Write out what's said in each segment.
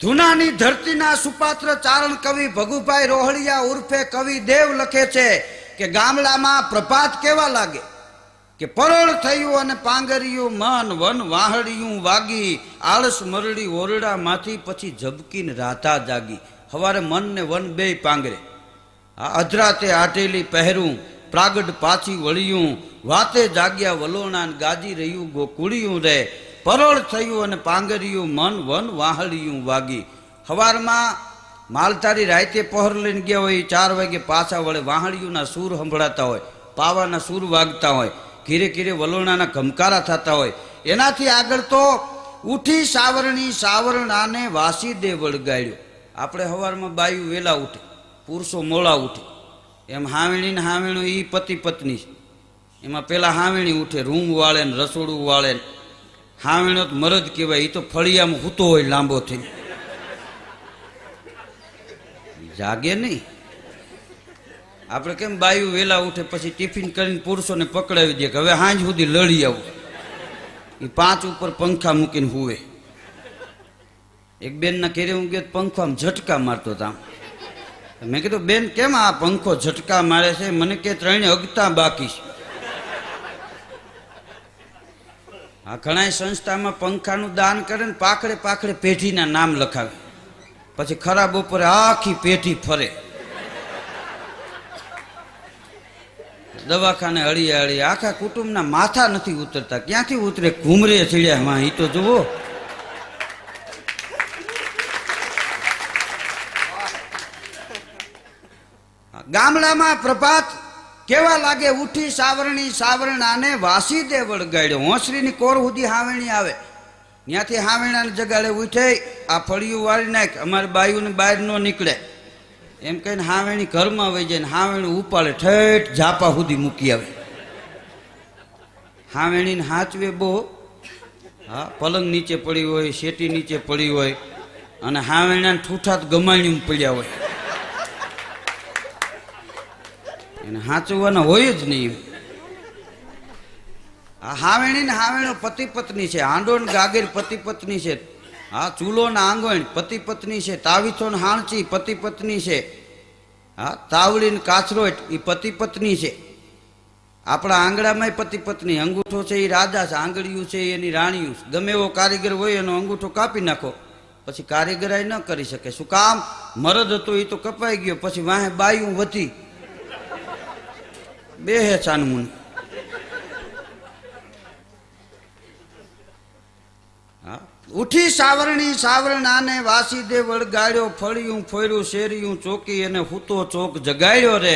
ધુનાની ધરતીના સુપાત્ર ચારણ કવિ ભગુભાઈ રોહડિયા ઉર્ફે કવિ દેવ લખે છે કે ગામડામાં પ્રભાત કેવા લાગે કે પરોળ થયું અને પાંગરિયું મન વન વાહડિયું વાગી આળસ મરડી ઓરડામાંથી પછી ઝબકીને રાધા જાગી. હવારે મન ને વન બેય પાંગરે. આ અધરાતે આટેલી પહેરું પ્રાગડ પાછી વળ્યું વાતે જાગ્યા વલોણા ગાજી રહ્યું ગોકુળિયું રે પરોળ થયું અને પાંગરિયું મન વન વાહડિયું વાગી. હવારમાં માલધારી રાતે પહોર લઈને ગયા હોય 4 વાગે પાછા વળે વાહડિયુંના સૂર સંભળાતા હોય, પાવાના સૂર વાગતા હોય, ઘીરે ઘીરે વલોણાના ઘમકારા થતા હોય. એનાથી આગળ તો ઉઠી સાવરણી સાવરણાને વાસી દે વળગાડ્યો. આપણે સવારમાં બાયું વેલા ઉઠે, પુરુષો મોડા ઉઠે. એમ હાવીણી ને હાવીણું એ પતિ પત્ની છે. એમાં પેલા હાવીણી ઉઠે, રૂમ વાળે ને રસોડું વાળે. હાવીણો તો મરદ કહેવાય, એ તો ફળિયામાં હૂતો હોય લાંબો થઈને, જાગે નહીં. આપણે કેમ બાયું વેલા ઉઠે પછી ટિફિન કરીને પુરુષોને પકડાવી દે કે હવે સાંજ સુધી લડી આવું. એ 5 ઉપર પંખા મૂકીને હુવે. એક બેનના ઘેરે હું ગયો, પંખામાં ઝટકા મારતો હતા. મેં કીધું બેન કેમ આ પંખો ઝટકા મારે છે? મને કે 3 અગતા બાકી છે. આ ઘણા સંસ્થામાં પંખાનું દાન કરે ને પાખડે પાખડે પેઢીના નામ લખાવે, પછી ખરા બપોરે આખી પેઢી ફરે. દવાખાને હળીએ હળીએ આખા કુટુંબના માથા નથી ઉતરતા. ક્યાંથી ઉતરે? ઘૂમરે ચડ્યા. એ તો જુઓ. ગામડામાં પ્રભાત કેવા લાગે? ઉઠી સાવરણી સાવરણાને વાસી દે વળગાડ્યો. હોંસરીની કોર સુધી હાવેણી આવે, ત્યાંથી હાવેણાને જગાડે. ઉઠે આ ફળિયું વાળી નાખ, અમારે બાયુને બહાર ન નીકળે એમ કહીને હાવેણી ઘરમાં વહી જાય ને હાવેણી ઉપાડે ઠેઠ ઝાપા સુધી મૂકી આવે. હાવેણીને હાચવે બહુ. હા, પલંગ નીચે પડી હોય, શેટી નીચે પડી હોય, અને હાવેણાને ઠૂઠાત ગમાણી પડ્યા હોય. એને હાચવવાના હોય જ નહીં. આ હાવેણી ને હાવેણો પતિ પત્ની છે. હાંડો ને ગાગર પતિ પત્ની છે. હા, ચૂલો ને આંગણ પતિ પત્ની છે. તાવીથો ને હાણચી પતિ પત્ની છે. હા, તાવડી ને કાચરોટ એ પતિ પત્ની છે. આપણા આંગળામાં પતિ પત્ની. અંગૂઠો છે એ રાજા છે, આંગળીયું છે એની રાણીયું. ગમે એવો કારીગર હોય એનો અંગૂઠો કાપી નાખો, પછી કારીગરાઈ ન કરી શકે. શું કામ? મરદ હતો એ તો કપાઈ ગયો, પછી વાહે બાયું વધી બે હે ચાનમુન. ઉઠી સાવરણી સાવરણાને વાસી દે વળગાડ્યો. ફળિયું ફોર્યું શેરિયું ચોકી અને હૂતો ચોક જગાડ્યો રે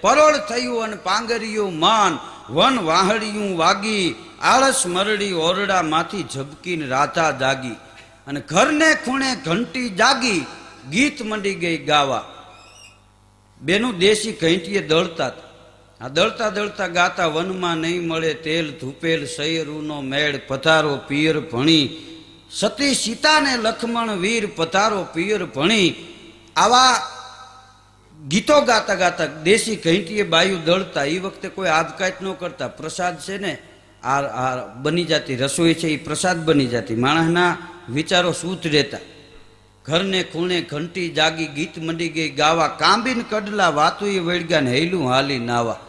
પરોળ થયું અને પાંગરિયું માન વન વાહડિયું વાગી આળસ મરડી ઓરડામાંથી ઝબકીને રાધા જાગી. અને ઘરને ખૂણે ઘંટી જાગી ગીત મંડી ગઈ ગાવા. બેનું દેશી ઘંટીએ દળતા. આ દળતા દળતા ગાતા વનમાં નહીં મળે તેલ ધૂપેલ સૈયરૂનો મેળ પધારો પિયર ભણી સતી સીતાને લક્ષ્મણ વીર પધારો પિયર ભણી. આવા ગીતો ગાતા ગાતા દેશી ઘંટીએ બાયું દળતા. એ વખતે કોઈ આપઘાત ન કરતા. પ્રસાદ છે ને આ બની જતી, રસોઈ છે એ પ્રસાદ બની જતી. માણસના વિચારો શુદ્ધ રહેતા. ઘરને ખૂણે ઘંટી જાગી ગીત મંડી ગઈ ગાવા. કાંબીન કડલા વાતું એ વળગ્યા ને હેલું હાલી નાવા.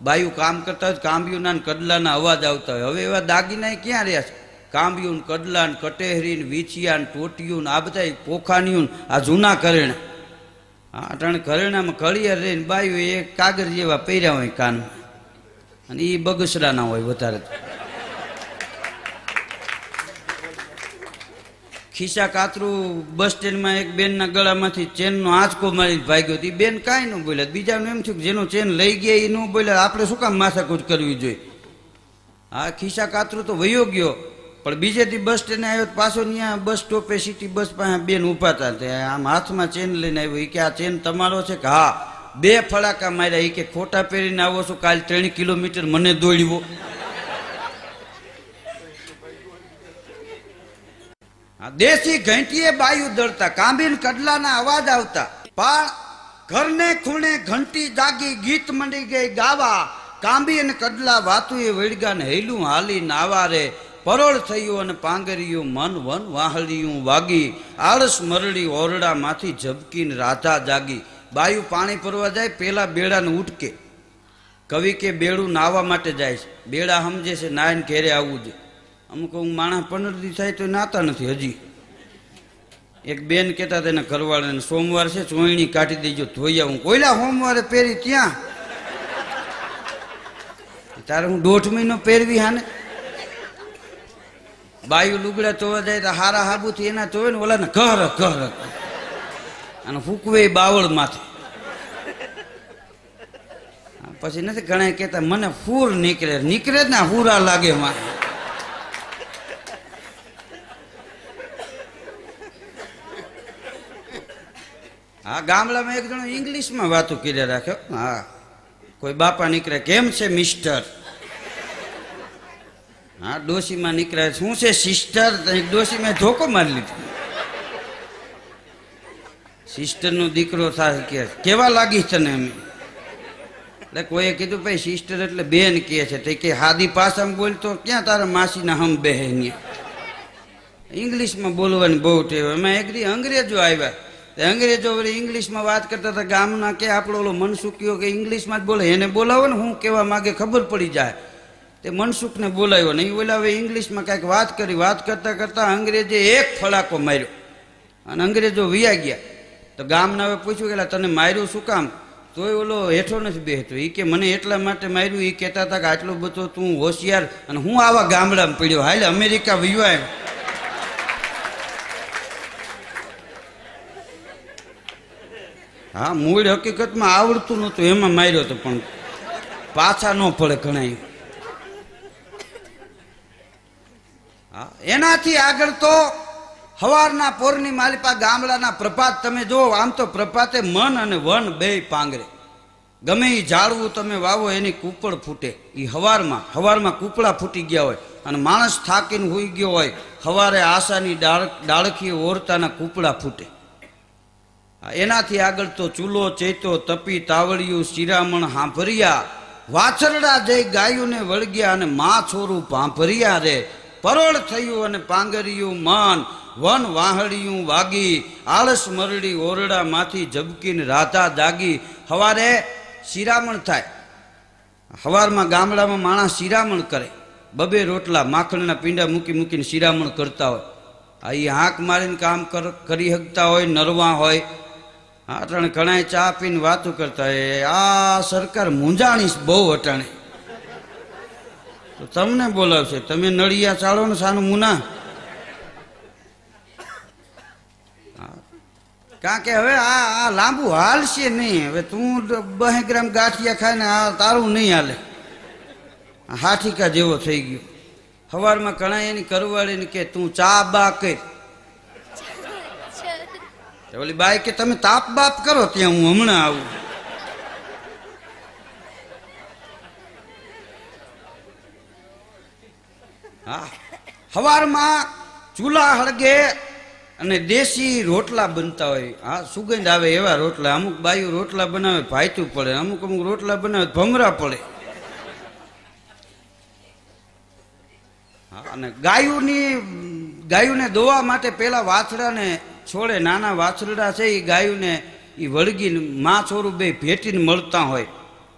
બાયું કામ કરતા હોય કાંબીઓના કડલાના અવાજ આવતા હોય. હવે એવા દાગીના ક્યાં રહ્યા છે? કાંબીયું કડલા ને કટેહરી ને વીછિયા ને ટોટિયું ને આ બધા પોખાનિયું આ જૂના કરેણા. હા, અટાણે કરેણામાં કળિયા રહીને બાયું એ કાગળ જેવા પહેર્યા હોય કાનમાં, અને એ બગસડાના હોય વધારે. ખિસ્સા કાતરું બસ સ્ટેન્ડમાં એક બેનના ગળામાંથી ચેનનો આંચકો મારીને ભાગ્યો. એ બેન કાંઈ ન બોલ્યા. બીજાનું એમ થયું કે જેનો ચેન લઈ ગયા એ ન બોલ્યા. આપણે શું કામ માથાકૂટ કરવી જોઈએ? હા, ખિસ્સા કાતરું તો વયો ગયો, પણ બીજેથી બસ સ્ટેન્ડે આવ્યો પાછો ત્યાં બસ સ્ટોપે સિટી બસ પાસે બેન ઊભા હતા. આમ હાથમાં ચેન લઈને આવ્યો. એ કે આ ચેન તમારો છે? કે હા. 2 ફડાકા માર્યા. એ કે ખોટા પહેરીને આવો છો, કાલ 3 કિલોમીટર મને દોડ્યો. દેશી ઘંટીએ બાયું દળતા, કાંબીન કડલાના અવાજ આવતા. પણ ઘરને ખૂણે ઘંટી જાગી ગીત મંડી ગઈ ગાવા. કાંબી અને કડલા વાતું એ વળગા ને હેલું હાલી નાવા રે પરોળ થયું અને પાંગરિયું મન વન વાહળિયું વાગી આળસ મરડી ઓરડામાંથી ઝબકીને રાધા જાગી. બાયું પાણી ભરવા જાય પેલા બેડાને ઉટકે. કવિ કે બેડું નાહવા માટે જાય છે, બેડા સમજે છે નાઈને ઘેરે આવવું છે. અમુક માણસ 15 દી થાય તો નાતા નથી હજી. એક બેન કહેતા હતા એના ઘરવાળાને સોમવાર છે ચોયણી કાઢી દેજો ધોઈ આવું. કોયલા સોમવારે પહેરી ત્યાં તારે હું 1.5 મહિનો પહેરવી હાને. બાયું લુગડા ધોવા જાય તો હારા હાબુથી એના ધોવે ને ઓલા ને ઘર ઘર અને ફૂકવે બાવળ માથે. પછી નથી ઘણા કહેતા મને ફૂર નીકળે નીકળે જ ને ફૂરા લાગે મારે. હા ગામડામાં એક જણો ઇંગ્લિશમાં વાતો કરી રાખ્યો. હા કોઈ બાપા નીકળે કેમ છે મિસ્ટર. હા ડોશીમાં નીકળે શું છે સિસ્ટર. ડોશીમાં ધોકો મારી લીધો. સિસ્ટરનો દીકરો થાય કે કેવા લાગીશ તને અમે. એટલે કોઈએ કીધું ભાઈ સિસ્ટર એટલે બેન કહે છે. તે કે હાદી પાસામાં બોલતો ક્યાં તારા માસીના હમ બેહે. ઇંગ્લિશમાં બોલવાની બહુ ટેવ. એમાં એગ્રી અંગ્રેજો આવ્યા. અંગ્રેજો વળી ઇંગ્લિશમાં વાત કરતા હતા. ગામના કે આપણો ઓલો મનસુખીઓ કે ઇંગ્લિશમાં જ બોલે એને બોલાવો ને હું કહેવા માગે ખબર પડી જાય. તે મનસુખને બોલાવ્યો ને એ ઓલા હવે ઇંગ્લિશમાં કાંઈક વાત કરી. વાત કરતા કરતા અંગ્રેજે એક ફડાકો માર્યો અને અંગ્રેજો વિયા ગયા. તો ગામના હવે પૂછ્યું કે તને માર્યું શું કામ. તોય ઓલો હેઠો નથી બેસતો. એ કે મને એટલા માટે માર્યું. એ કહેતા હતા કે આટલો બધો તું હોશિયાર અને હું આવા ગામડામાં પડ્યો હાલે અમેરિકા વિવાય. હા મૂળ હકીકતમાં આવડતું નહોતું એમાં માર્યો હતો પણ પાછા ન પડે ઘણા. હા એનાથી આગળ તો હવારના પોરની માલિપા ગામડાના પ્રભાત તમે જો. આમ તો પ્રભાતે મન અને વન બે પાંગરે. ગમે એ ઝાડવું તમે વાવો એની કૂપળ ફૂટે. એ હવારમાં કૂપળા ફૂટી ગયા હોય અને માણસ થાકીને હોઈ ગયો હોય હવારે આશાની ડાળખી ઓરતાના કૂપળા ફૂટે. એનાથી આગળ તો ચૂલો ચેતો તપી તાવડિયું શિરામણ હાંભરિયા વાછરડા જઈ ગાયુંને વળગ્યા અને મા છોરું ભાંભરિયા રે. પરોળ થયું અને પાંગરિયું મન વન વાહળિયું વાગી આળસ મરડી ઓરડામાંથી ઝબકીને રાધા જાગી. હવારે શિરામણ થાય. હવારમાં ગામડામાં માણસ શિરામણ કરે. 2 રોટલા માખણના પીંડા મૂકીને શિરામણ કરતા હોય. આ એ હાંક મારીને કામ કરી શકતા હોય નરવા હોય. હા અટાણે ઘણા ચા પીને વાતો કરતા હોય. આ સરકાર મૂંઝાણીશ બહુ અટાણે તો તમને બોલાવશે. તમે નળિયા ચાલો ને સાનું મુના. કારણ કે હવે આ લાંબુ હાલશે નહીં. હવે તું 2 ગ્રામ ગાંઠિયા ખાય ને આ તારું નહીં હાલે. હાઠીકા જેવો થઈ ગયો. સવારમાં ઘણા એની કરવાળીને કે તું ચા બા કર. ઓલી બાઈ કે તમે તાપ બાપ કરો ત્યાં હું હમણાં આવું. હા સવારમાં ચૂલા હળગે અને દેશી રોટલા બનતા હોય. હા સુગંધ આવે એવા રોટલા. અમુક બાયું રોટલા બનાવે ભાઈતું પડે. અમુક રોટલા બનાવે ભમરા પડે. હા અને ગાયુંને દોવા માટે પેલા વાછડાને છોડે. નાના વાછરડા છે એ ગાયુંને એ વળગીને મા છોરું બે ભેટીને મળતા હોય.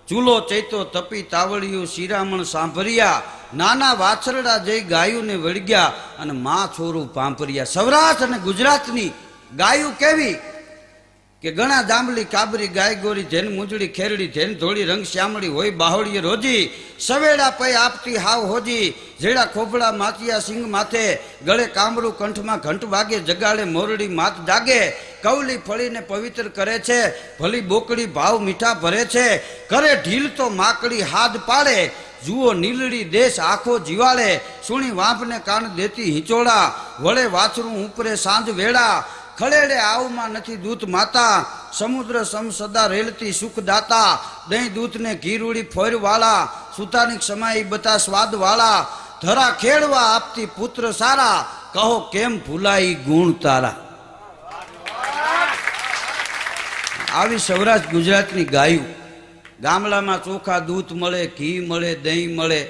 ચૂલો ચૈતો તપી તાવડિયું શિરામણ સાંભળ્યા નાના વાછરડા જઈ ગાયુંને વળગ્યા અને મા છોરું પાંભર્યા. સૌરાષ્ટ્ર અને ગુજરાતની ગાયું કેવી કે ઘણા જાંબલી કાબરી ગાય ગોરી જેન મૂંજડી ખેરડી જેન ધોળી રંગ શ્યામળી હોય બાહોળીએ રોજી સવેડા પೈ આપતી હાવ હોજી જેડા ખોભળા માથિયા સિંગ માથે ગળે કામરું કંઠમાં ઘંટ વાગે જગાડે મોરડી માત જાગે કવલી ફળીને પવિત્ર કરે છે ભલી બોકડી ભાવ મીઠા ભરે છે કરે ઢીલ તો માકડી હાથ પાડે જુઓ નીલડી દેશ આખો જીવાળે સુણી વાંપને કાન દેતી હિંચોડા વળે વાછરું ઉપરે સાંજ વેળા ખળેડે આવમાં નથી દૂત માતા સમુદ્ર સમ સદા રેલતી સુખ દાતા દહીં દૂધને ઘીરૂડી ફોરવાળા સુતાનિક સમાઈ બતા સ્વાદ વાળા ધરા ખેડવા આપતી પુત્ર સારા કહો કેમ ભૂલાઈ ગુણ તારા. આવી સૌરાષ્ટ્ર ગુજરાતની ગાયું. ગામડામાં ચોખા દૂધ મળે ઘી મળે દહીં મળે.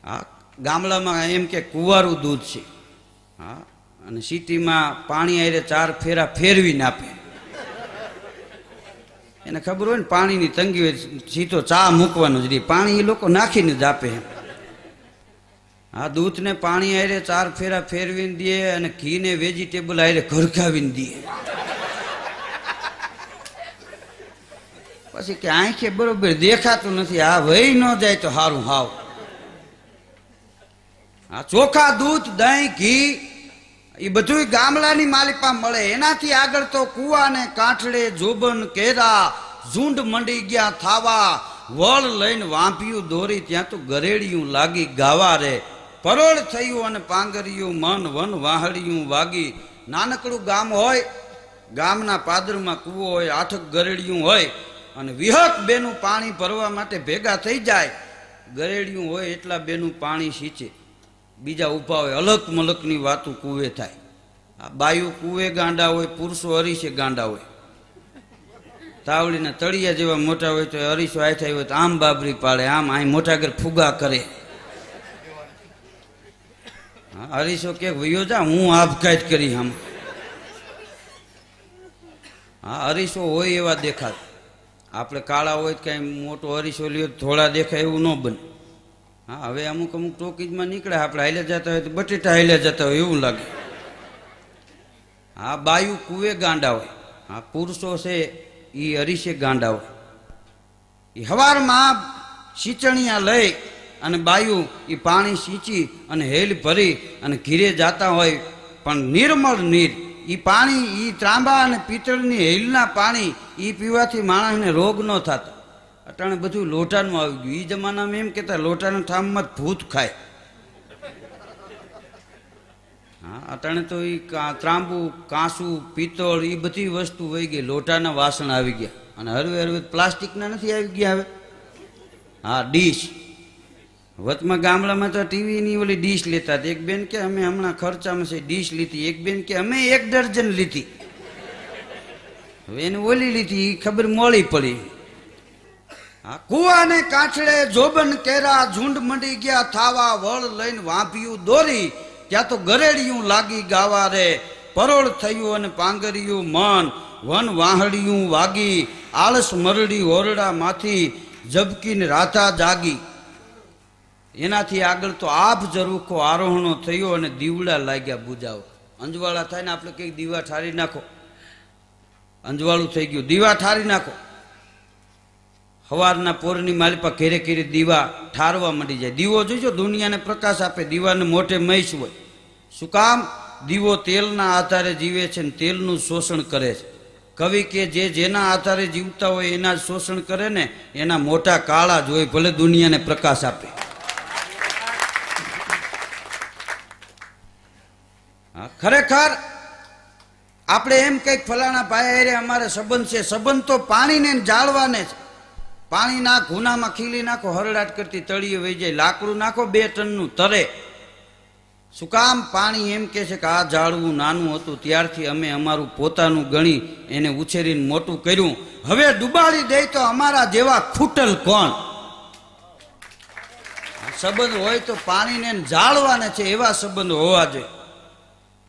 હા ગામડામાં એમ કે કુંવારું દૂધ છે, હા, અને સિટીમાં પાણી આરે 4 ફેરા ફેરવીને આપે. એને ખબર હોય ને પાણીની તંગી હોય, સીધો ચા મૂકવાનો જ રહી, પાણી એ લોકો નાખીને જ આપે. હા, દૂધને પાણી આરે 4 ફેરા ફેરવીને દે અને ઘીને વેજીટેબલ આરે ઘરખાવીને દે. પછી કે આંખે બરોબર દેખાતું નથી, આ વહી ન જાય તો સારું. હાવ આ ચોખા, દૂધ, દહીં, ઘી એ બધું ગામડાની માલિપા મળે. એનાથી આગળ તો કુવા ને કાંઠડે જોબન કેરા ઝુંડ મંડી ગયા થાવા, વળ લઈને વાંભ્યું દોરી ત્યાં તો ગરેડિયું લાગી ગાવા રે. પરોળ થયું અને પાંગરિયું મન વન વાહડિયું વાગી. નાનકડું ગામ હોય, ગામના પાદરમાં કૂવો હોય, 8 ગરેડિયું હોય અને વિહક બેનું પાણી ભરવા માટે ભેગા થઈ જાય. ગરેડિયું હોય એટલા બેનું પાણી સિંચે, બીજા ઊભા હોય, અલક મલકની વાતું કૂવે થાય. આ બાયું કૂવે ગાંડા હોય, પુરુષો અરીસે ગાંડા હોય. તાવડીના તળિયા જેવા મોટા હોય તો અરીસો આય થાય હોય તો આમ બાબરી પાડે, આમ અહીં મોટા ઘર ફુગા કરે. અરીસો કે વયો જા, હું આપઘાત કરી. આમ હા, અરીસો હોય એવા દેખાત. આપણે કાળા હોય તો કઈ મોટો અરીસો લ્યો થોડા દેખાય એવું ન બને. હા, હવે અમુક ટોકીજમાં નીકળે, આપણે હાલ્યા જતા હોય તો બટેટા હાલ્યા જતા હોય એવું લાગે. હા, બાયું કુવે ગાંડા હોય, હા, પુરુષો છે એ અરીસે ગાંડા હોય. એ હવારમાં સિંચણિયા લઈ અને બાયું એ પાણી સિંચી અને હેલ ભરી અને ઘીરે જાતા હોય, પણ નિર્મળ નીર એ પાણી, એ ત્રાંબા અને પિત્તળની હેલના પાણી એ પીવાથી માણસને રોગ ન થતો. અટાણે બધું લોટાનું આવી ગયું. એ જમાનામાં એમ કહેતા લોટાના ઠામમાં ભૂત ખાય. હા, અટાણે તો એ ત્રાંબુ, કાંસું, પિત્તળ એ બધી વસ્તુ વહી ગઈ, લોટાના વાસણ આવી ગયા. અને હરવે પ્લાસ્ટિકના નથી આવી ગયા હવે. હા, ડીશ. વચમાં ગામડામાં તો ટીવીની ઓલી ડીશ લેતા. એક બેન કે અમે હમણાં ખર્ચામાં છે ડીશ લીધી, એક બેન કે અમે 1 દર્જન લીધી. હવે એને ઓલી લીધી એ ખબર મોડી પડી. હા, કુવાને કાંઠડે જોબન કેરા ઝુંડ મંડી ગયા થાવા, વળ લઈને વાંભ્યું દોરી ત્યાં તો ગરેડિયું લાગી ગાવા રે. પરોળ થયું અને પાંગરિયું મન વન વાહડિયું વાગી, આળસ મરડી ઓરડા માંથી જબકીને રાધા જાગી. એનાથી આગળ તો આભ ઝરૂખો આરોહણો થયો અને દીવડા લાગ્યા બુજાવ. અંજવાળા થાય ને આપણે કંઈક દીવા ઠારી નાખો, અંજવાળું થઈ ગયું, દીવા ઠારી નાખો. સવારના પોરની માલિપા ઘેરે ઘેરે દીવા ઠારવા માંડી જાય. દીવો જોઈજો દુનિયાને પ્રકાશ આપે, દીવાને મોઢે મહીશ હોય. શું કામ? દીવો તેલના આધારે જીવે છે ને તેલનું શોષણ કરે છે. કવિ કે જેના આધારે જીવતા હોય એના જ શોષણ કરે ને, એના મોટા કાળા જ હોય, ભલે દુનિયાને પ્રકાશ આપે. ખરેખર આપણે એમ કંઈક ફલાણા ભાઈ અરે અમારે સંબંધ છે, સંબંધ તો પાણીને જાળવાને છે. પાણીના ઘૂનામાં ખીલી નાખો, હરડાટ કરતી તળીએ વહી જાય. લાકડું નાખો 2 ટનનું તરે. શું કામ? પાણી એમ કે છે કે આ ઝાડવું નાનું હતું ત્યારથી અમે અમારું પોતાનું ગણી એને ઉછેરીને મોટું કર્યું, હવે ડુબાડી દે તો અમારા જેવા ખૂટલ કોણ? સંબંધ હોય તો પાણીને જાળવાને છે, એવા સંબંધ હોવા જોઈએ.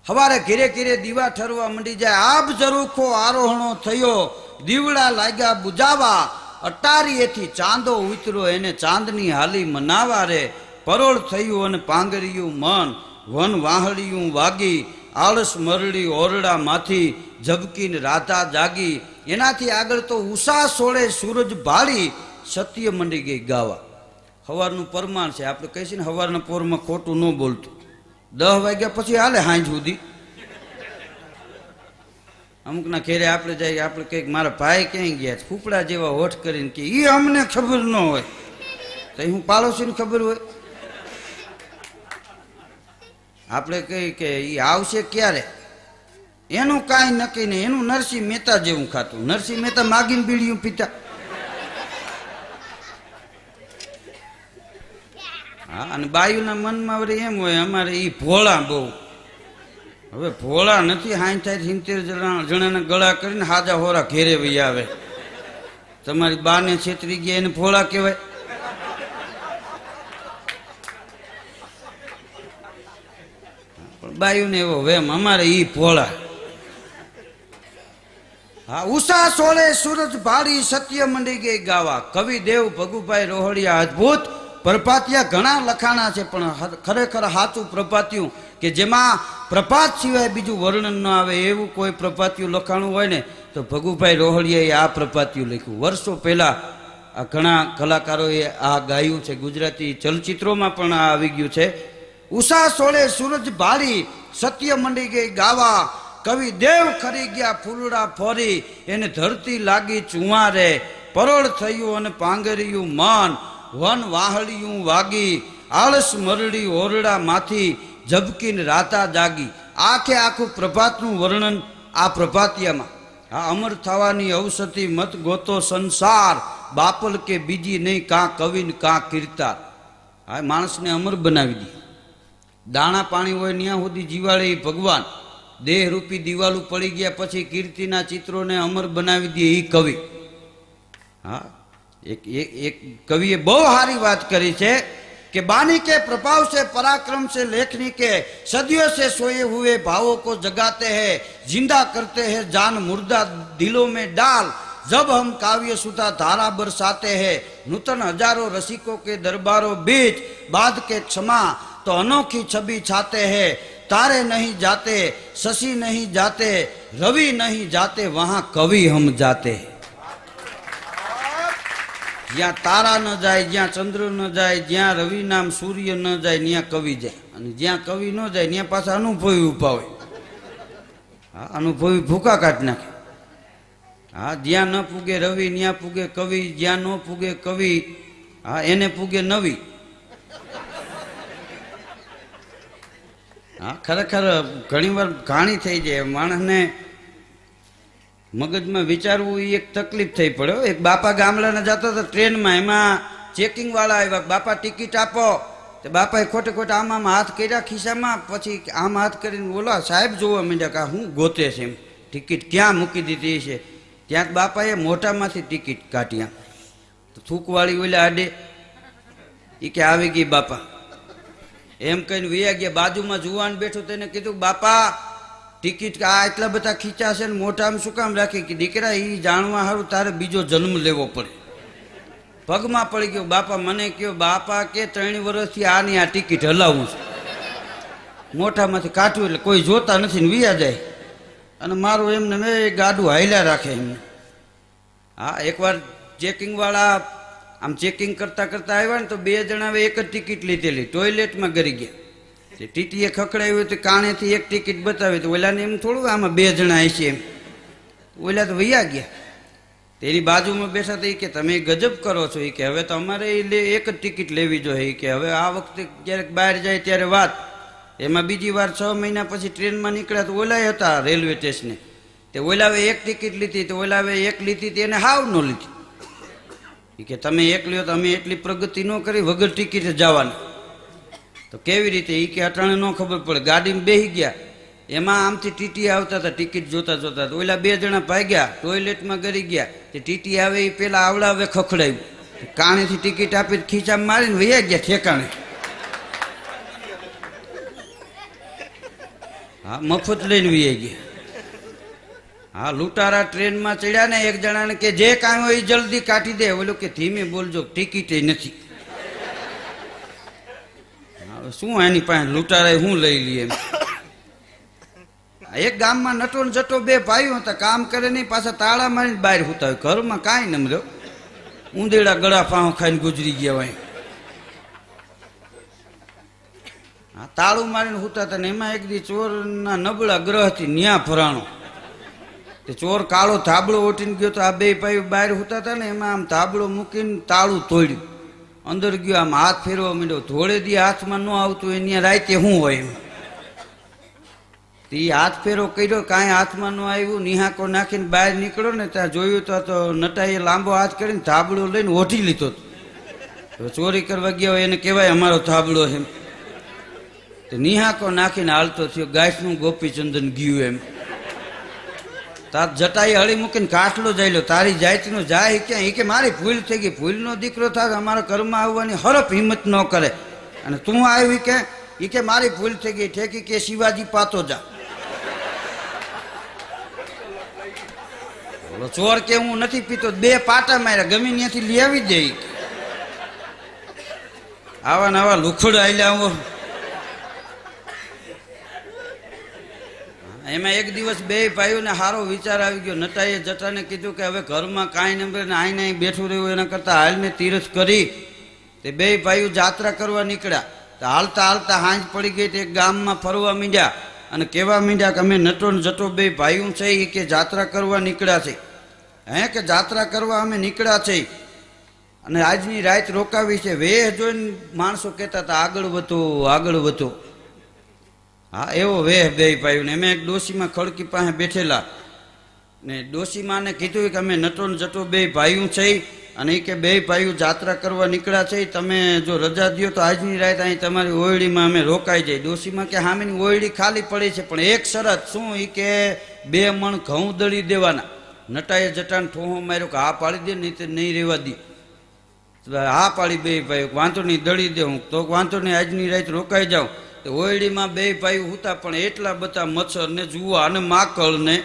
સવારે ઘીરે ઘીરે દીવા ઠરવા મંડી જાય. આબ ઝરૂખો આરોહણો થયો, દીવડા લાગ્યા બુજાવા. અટારીએથી ચાંદો ઉતરો એને ચાંદની હાલી મનાવા રે. પરોળ થયું અને પાંગરિયું મન વન વાહડિયું વાગી, આળસ મરડી ઓરડા માંથી ઝબકીને રાધા જાગી. એનાથી આગળ તો ઉષા સોળે સૂરજ ભાળી સત્ય મંડી ગઈ ગાવા. સવારનું પરમાણ છે, આપણે કહીએ ને સવારના પોરમાં ખોટું ન બોલતું. 10 વાગ્યા પછી હાલે સાંજ સુધી. અમુકના ઘેરે આપણે જઈએ, આપણે કંઈક મારા ભાઈ ક્યાંય ગયા, ફૂફડા જેવા હોઠ કરીને કે એ અમને ખબર ન હોય, તો હું પાડોશીને ખબર હોય. આપણે કહી કે એ આવશે ક્યારે, એનું કાંઈ નક્કી નહીં. એનું નરસિંહ મહેતા જેવું ખાતું. નરસિંહ મહેતા માગીને બીડીયું પીતા. હા, અને બાયુના મનમાં વળી એમ હોય અમારે એ ભોળા બહુ. હવે ભોળા નથી, 60-70 જણાના ગળા કરીને હાજા હોરા ઘેરે વહી આવે. તમારી બાને છેતરી ગયા એને ભોળા કહેવાય? બાયુને એવો વેમ, અમારે ઈ ભોળા. હા, ઉષા સોળે સૂરજ ભાળી સત્ય મંડી ગઈ ગાવા. કવિ દેવ ભગુભાઈ રોહડિયા અદભુત પ્રપાતિયા ઘણા લખાણા છે, પણ ખરેખર સાચું પ્રપાત્યું કે જેમાં પ્રપાત સિવાય બીજું વર્ણન ન આવે એવું કોઈ પ્રપાત્યું લખાણું હોય ને તો ભગુભાઈ રોહડિયાએ આ પ્રપાત્યું લખ્યું. વર્ષો પહેલા આ ઘણા કલાકારોએ આ ગાયું છે. ગુજરાતી ચલચિત્રોમાં પણ આ આવી ગયું છે. ઉષા સોળે સૂરજ ભાળી સત્ય મંડી ગઈ ગાવા. કવિ દેવ ખરી ગયા ફૂલડા ફોરી, એને ધરતી લાગી ચુંવારે. પરોળ થયું અને પાંગરિયું મન, વન વાહળિયું વાગી. આળસ મરડી ઓરડા માંથી, ઝબકીને રાતા જાગી. આખે આખું પ્રભાતનું વર્ણન આ પ્રભાતિયામાં. આ અમર થવાની ઔષધિ મત ગોતો સંસાર, બાપલ કે બીજી નહીં કાં કવિને કાં કીર્તાર. આ માણસને અમર બનાવી દી. દાણા પાણી હોય ત્યાં સુધી જીવાડે એ ભગવાન. દેહ રૂપી દિવાલું પડી ગયા પછી કીર્તિના ચિત્રોને અમર બનાવી દે એ કવિ. હા, એક કવિએ બહુ સારી વાત કરી છે कि बानी के प्रभाव से पराक्रम से लेखनी के सदियों से सोए हुए भावों को जगाते हैं, जिंदा करते हैं जान मुर्दा दिलों में डाल. जब हम काव्य सुधा धारा बरसाते हैं, नूतन हजारों रसिकों के दरबारों बीच बाध के क्षमा तो अनोखी छवि छाते हैं. तारे नहीं जाते, शशि नहीं जाते, रवि नहीं जाते, वहां कवि हम जाते. જ્યાં તારા ન જાય, જ્યાં ચંદ્ર ન જાય, જ્યાં રવિ નામ સૂર્ય ન જાય ત્યાં કવિ જાય. અને જ્યાં કવિ ન જાય ત્યાં પાછા અનુભવી ઉભા હોય. હા, અનુભવી ભૂકા કાઢી નાખે. હા, જ્યાં ન પૂગે રવિ ત્યાં પૂગે કવિ, જ્યાં ન પૂગે કવિ હા એને પૂગે નવી. હા, ખરેખર ઘણી વાર ઘાણી થઈ જાય માણસને. મગજમાં વિચારવું એ એક તકલીફ થઈ પડ્યો. એક બાપા ગામડાને જતો હતો ટ્રેનમાં, એમાં ચેકિંગ વાળા આવ્યા. બાપા ટિકિટ આપો. તો બાપાએ ખોટે ખોટા આમ હાથ કર્યા ખિસ્સામાં, પછી આમ હાથ કરીને બોલા સાહેબ જોવા માંડ્યા કે હું ગોતે છે એમ, ટિકિટ ક્યાં મૂકી દીધી છે. ત્યાં બાપાએ મોઢામાંથી ટિકિટ કાઢ્યા. તો થૂકવાળી ઓલા આડે એ કે આવી ગઈ બાપા એમ કહીને વૈયા ગયા. બાજુમાં જુવાન બેઠો તેને કીધું બાપા ટિકિટ આ એટલા બધા ખીચા છે ને મોઢામાં શું કામ રાખી? કે દીકરા એ જાણવા સારું તારે બીજો જન્મ લેવો પડે. પગમાં પડી ગયો. બાપા મને કયો બાપા કે 3 વર્ષથી આની આ ટિકિટ હલાવું છું. મોઢામાંથી કાઢવું એટલે કોઈ જોતા નથી ને વિયા જાય. અને મારું એમને મેં ગાડું હાલ્યા રાખે એમને. હા, એકવાર ચેકિંગ વાળા આમ ચેકિંગ કરતા કરતા આવ્યા ને તો 2 જણાએ એક જ ટિકિટ લીધેલી, ટોયલેટમાં ગરી ગયા. ટીટીએ ખખડાવ્યું તો કાણેથી એક ટિકિટ બતાવી તો ઓલાને એમ થોડું આમાં 2 જણા હશે એમ. ઓલા તો વૈયા ગયા. તેની બાજુમાં બેઠા તો એ કે તમે ગજબ કરો છો. એ કે હવે તો અમારે એક જ ટિકિટ લેવી જોઈએ. કે હવે આ વખતે ક્યારેક બહાર જાય ત્યારે વાત. એમાં બીજી વાર 6 મહિના પછી ટ્રેનમાં નીકળ્યા તો ઓલાય હતા રેલવે સ્ટેશને. તે ઓલાવે એક ટિકિટ લીધી તો ઓલાવે એક લીધી હતી એને હાવ ન લીધી. એ કે તમે એક લ્યો તો અમે એટલી પ્રગતિ ન કરી વગર ટિકિટ જવાની. તો કેવી રીતે? એ કે અટાણે ન ખબર પડે. ગાડીમાં બેસી ગયા, એમાં આમથી ટીટી આવતા હતા ટિકિટ જોતા જોતા. તો ઓલા 2 જણા ભાગ્યા, ટોયલેટમાં ગરી ગયા. તે ટીટી આવે એ પેલા આવડાવે ખખડાવ્યું, કાણેથી ટિકિટ આપી ખીચામાં મારીને વૈયા ગયા ઠેકાણે. હા, મફત લઈને વૈયા ગયા. હા, લૂંટારા ટ્રેનમાં ચડ્યા ને એક જણાને કે જે કાંઈ હોય એ જલ્દી કાઢી દે. ઓલું કે ધીમે બોલજો ટિકિટ નથી. શું એની પાસે લૂંટારાય હું લઈ લઈએ એમ. એક ગામમાં નટો ને જટો 2 ભાઈઓ હતા, કામ કરે નહીં, પાછા તાળા મારીને બહાર હુતા હોય. ઘરમાં કાંઈ ન મળ્યો, ઊંધેડા ગળા ફાંહો ખાઈને ગુજરી ગયા હોય. હા, તાળું મારીને હુતા હતા ને એમાં એક દી ચોરના નબળા ગ્રહથી ન્યા ફરાણો. તે ચોર કાળો ધાબળો ઓટીને ગયો તો આ 2 ભાઈઓ બહાર હુતા હતા ને એમાં આમ ધાબળો મૂકીને તાળું તોડ્યું. અંદર ગયો, આમ હાથ ફેરવા માંડ્યો. ધોળે દી હાથમાં ન આવતું એની રાતે શું હોય એમ. એ હાથ ફેરો કર્યો, કાંઈ હાથમાં ન આવ્યું. નિહાકો નાખીને બહાર નીકળ્યો ને ત્યાં જોયું તો નટાઈએ લાંબો હાથ કરીને ધાબળો લઈને ઓઢી લીધો. ચોરી કરવા ગયા હોય એને કહેવાય અમારો ધાબળો એમ. નિહાકો નાખીને હાલતો થયો, ગાયનું ગોપીચંદન ગયું એમ. તાર જટાઈ હળી મૂકીને કાટલો જાયલો, તારી જાતનો જાય ક્યાં? એ કે મારી ભૂલ થઈ ગઈ, ભૂલનો દીકરો થાય અમારા ઘરમાં આવવાની હરફ હિંમત ન કરે. અને તું આવી કે એ કે મારી ભૂલ થઈ ગઈ ઠેકી કે શિવાજી પાતો જા. ચોર કે હું નથી પીતો, 2 પાટા માર્યા, ગમે ત્યાંથી લઈ આવી દે. આવા નવા લુખડ આલ્યા. એમાં એક દિવસ 2 ભાઈઓને સારો વિચાર આવી ગયો. નટાઈએ જટાને કીધું કે હવે ઘરમાં કાંઈ નંબર ને આઈને અહીં બેઠું રહ્યું એના કરતા હાલને તીરથ કરી. તે 2 ભાઈઓ જાત્રા કરવા નીકળ્યા. તો હાલતા હાલતા હાંજ પડી ગઈ. તે ગામમાં ફરવા માંડ્યા અને કહેવા માંડ્યા કે અમે નટો ને જટો 2 ભાઈઓ છે એ કે જાત્રા કરવા નીકળ્યા છે. કે જાત્રા કરવા અમે નીકળ્યા છે અને આજની રાત રોકાવી છે. વેહ જોઈને માણસો કહેતા હતા આગળ વધો આગળ વધો. હા એવો વેહ 2 ભાઈઓને. અમે એક ડોશીમાં ખડકી પાસે બેઠેલા ને ડોશીમાને કીધું કે અમે નટો ને જટો 2 ભાઈઓ છે અને એ કે 2 ભાઈઓ જાત્રા કરવા નીકળ્યા છે. તમે જો રજા દો તો આજની રાત અહીં તમારી ઓયડીમાં અમે રોકાઈ જાય. ડોશીમાં કે હામેની ઓયડી ખાલી પડી છે પણ એક શરત. શું? એ કે 2 મણ ઘઉં દળી દેવાના. નટાએ જટાને ઠોહો માર્યો કે હા પાડી દે, નહીં તો નહીં રહેવા દી. હા પાડી 2 ભાઈઓ. વાંધો નહીં દળી દે. હું તો વાંધો નહીં આજની રાત રોકાઈ જાઉં. તો ઓયડીમાં 2 ભાઈઓ હતા પણ એટલા બધા મચ્છર ને જુવા અને માકડ ને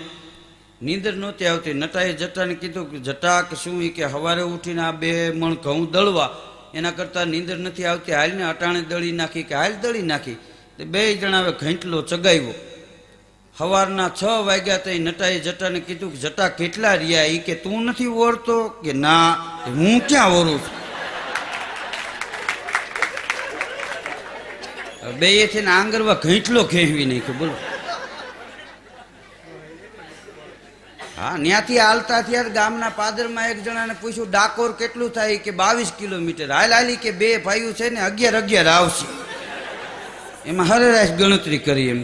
નીંદર નહોતી આવતી. નટાએ જટાને કીધું કે જટા કે શું? એ કે સવારે ઉઠીને આ 2 મણ ઘઉં દળવા એના કરતાં નીંદર નથી આવતી, હાલને અટાણે દળી નાખી. કે હાલ દળી નાખી. તો 2 જણા હવે ઘંટલો ચગાવ્યો. સવારના 6 વાગ્યા તો નટાએ જટાને કીધું કે જટા કેટલા રહ્યા? એ કે તું નથી ઓરતો? કે ના હું ક્યાં ઓરું છું. 2 થઈને આંગરવા ઘંટલો ખેંચવી નાખ્યો. બોલો. હા ત્યાંથી હાલતા થયા ગામના પાદરમાં એક જણાને પૂછ્યું ડાકોર કેટલું થાય? કે 22 કિલોમીટર. હાલ હાલી કે 2 ભાઈઓ છે ને 11 આવશે. એમાં હરેરાશ ગણતરી કરી એમ.